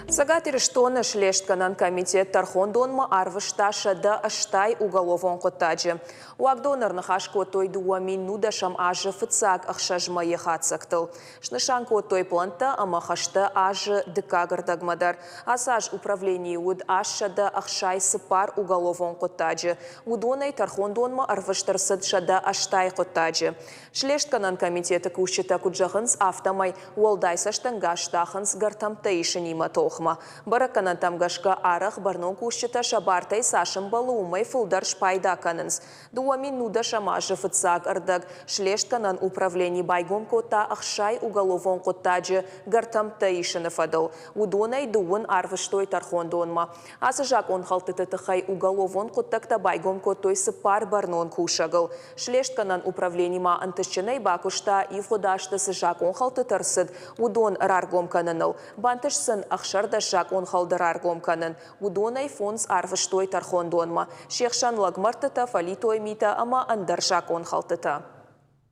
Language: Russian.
Сагатир штона шлештканан комитет тархондонма арвышта шада аштай уголовон коттаджи. Уагдонар нахашко той дуамин нудашам ажы фыцак ахшажма ехацактыл. Шнышанко той планта амахашта ажы декагардагмадар. Асаж управление уд ашшада ахшай сыпар уголовон коттаджи. Удонай тархондонма арвыштарсыд шада аштай коттаджи. Шлештканан комитета кушчета куджахынс автомай уолдайса штангаштахынс гартамтаишинима тохма. Бараканан тамгашка арах барнон кушчета шабартай сашым балуумай фулдар шпайда канынс. Дуамин нуда шамажы фыцак ырдаг. Шлештканан управление байгом кота ахшай уголовон коттаджи гартамтаишины фадыл. Удонай дуын арвыштой тархондонма. Асыжак он халтытытыхай уголовон коттакта байгом котой сыпар барнон кушагыл. Шлештканан управлениема антышчынай бакушта и входашты сыжак он халтытырсыд. Удон раргом каныныл. Бантышсын ахшарда шак он халдырар гомканын. Удонай фонс арвыштой тархондонма. Шехшан лагмартыта фалитой мита ама андаршак он халтыта.